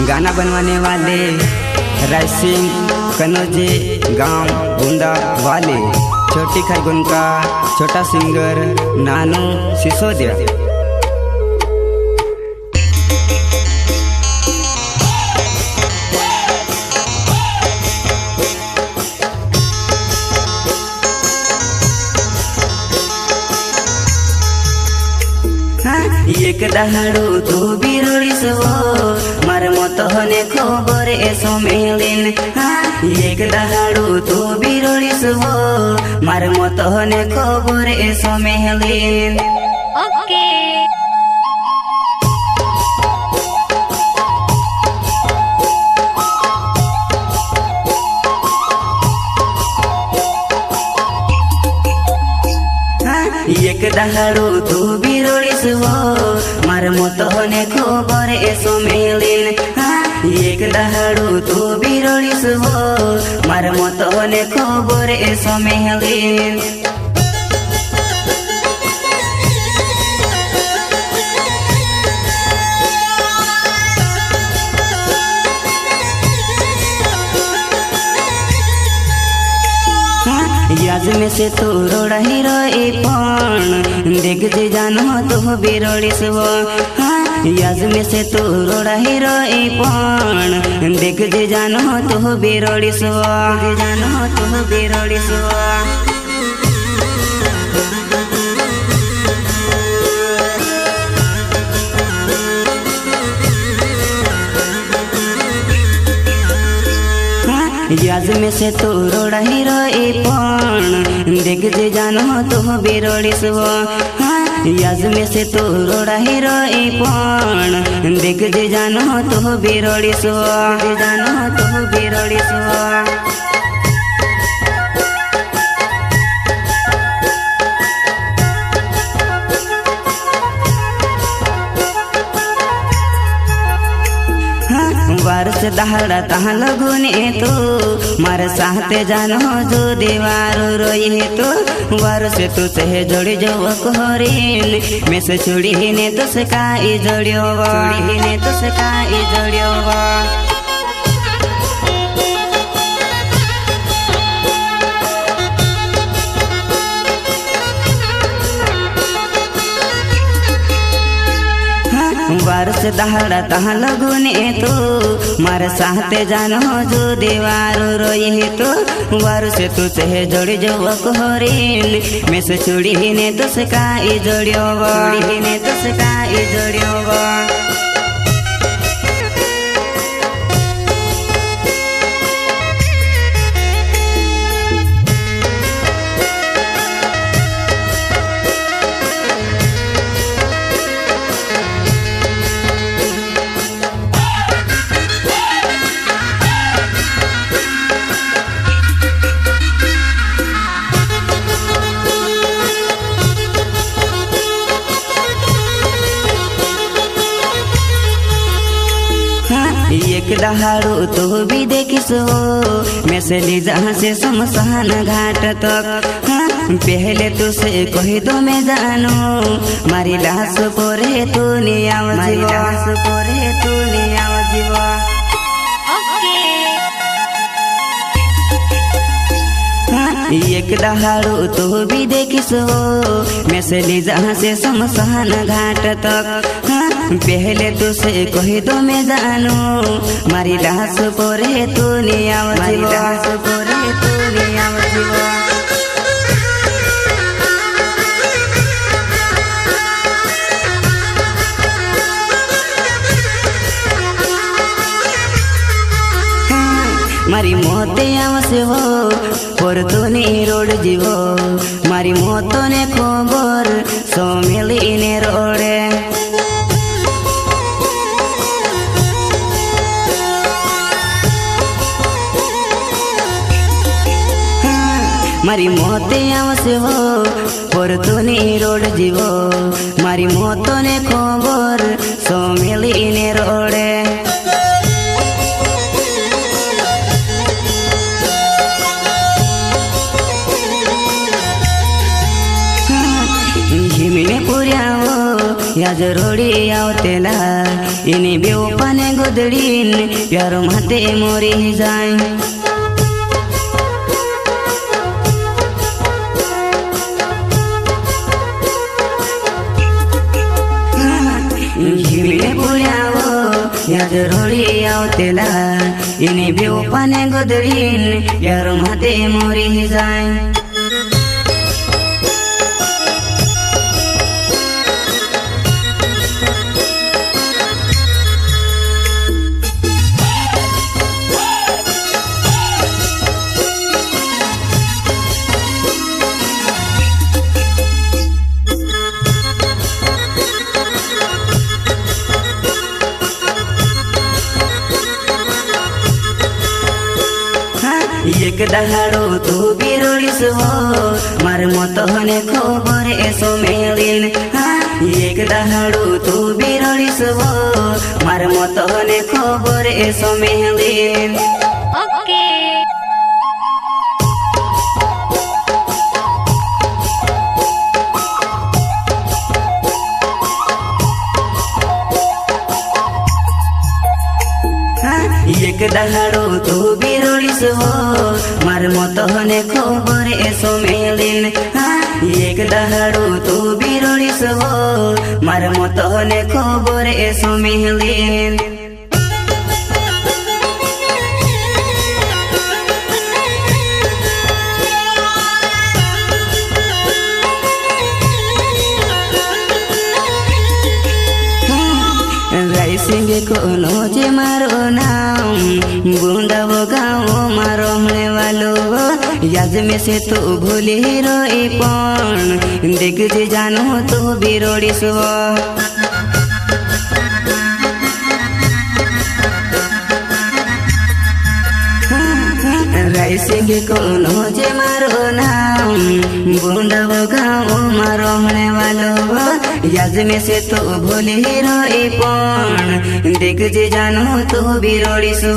गाना बनवाने वाले रायसिंह कनौजे गांव बूंदा वाले, छोटी खरगोन का छोटा सिंगर नानू सिसोदिया। एक दहाड़ू तू बिरोड़ीस वो मार मत हने खबर एसो मेलिन। एक दहाड़ू तू बिरोड़ीस वो मार मत हने खबर एसो मेलिन। ओके एक दहाड़ू तू बिरोड़ीस वो मार मत हने खबर एसो मेलिन। एक दहाड़ू तू बिरोड़ीस वो मार मत हने खबर एसो मेलिन। याज में से तू रोड़ा हीरो पण देख जे जानो तू बिरोड़ीस वो। याज में से तू रोड़ा हीरो पण देख जे जानो तू बिरोड़ीस वो, जानो तू बिरोड़ीस वो। याज में से तू रोड़ा हीरो पण देख जे जानो तू बिरोड़ीस वो। याज में से तू रोड़ा हीरो पण देख जे जानो तू बिरोड़ीस वो, जानो तू बिरोड़ीस वो। वर्ष दहाड़ा तहाँ लगुने तो मार साथे जानो जो दीवार रोए तो। वर्ष तू से जोड़ी जो कोहरीन में से चुड़ी ने तो से काई जोड़ियो, चुड़ी ने तो से काई जोड़ियो। वर्ष दहाड़ा तहाँ लगुने तो मार साथे जानो जो दीवार रोए तो। वर्ष तू से जोड़ी जो कोहरीन में से चुड़ी ने तो से काई जोड़ियो, चुड़ी ने तो से काई जोड़ियो। एक दहाड़ू तू भी देखिस वो मैं से ली जहाँ से शमशान घाट तक। पहले तू से कही दो मैं जानू मारी लाश पोरे तू नहीं आव जीवा, मारी लाश पोरे तू नहीं आव जीवा। एक दहाड़ू तू भी देखिस वो मैं से ली जहाँ से शमशान घाट तक। पहले तू से कही दो मैं जानू मारी लाश पोरे तू नहीं आव, मारी लाश पोरे तू नहीं आव जीवा। मारी मोते आवसे हो पर तू नहीं रोड जीवो। मारी मोतो ने खबर सो मिली ने रोडे। मारी मोते आवसे हो पर तू नहीं रोड जीवो। मारी मोतो ने खबर सो मिली ने रोडे। हिमने पुरिया या जरोडी आवतेला इनी बेवपाने गोदडीन प्यारो माते मोरी जाय हिमले पुळ्यावो या जरोडी आवतेला इनी बेवपाने गोदडीन प्यारो माते मोरी जाय एक दहाडो तू बिरोडीस हो मार मत होने खबर एसो मेलिन एक दहाडो तू बिरोडीस हो मार मत होने खबर एसो मेलिन ओके एक दहाडो तू बिरोडीस हो मार मत होने खबर एसो मेलिन एक दहाडो तू बिरोडीस हो मार मत होने खबर एसो मेलिन राइसिंगे कोनो जे मारो नाम बुंदावो गाँव मारो हमने वालो याद में से तो भूली रोई पण देख जे जानो तो बिरोड़ी सो राइसिंगे कोनो जे मारो नाम बुंदावो गाँव मारो हमने वालो याद में से तो भूली रोई पण देख जे जानो तो बिरोड़ी सो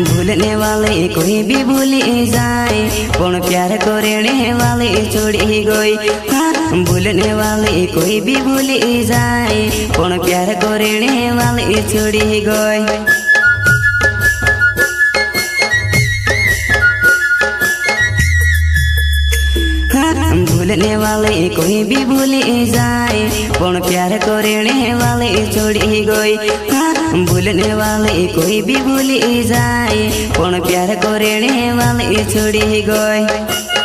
भूलने वाले कोई भी भूली जाए पण प्यार करने वाले छोड़ी गई भूलने वाले कोई भी भूली जाए पण प्यार करने वाले छोड़ी गई भूलने वाले कोई भी भूली जाए पण प्यार करने वाले छोड़ी गई भूलने वाले कोई भी भूली जाए पण प्यार करने वाले छोड़ी गई।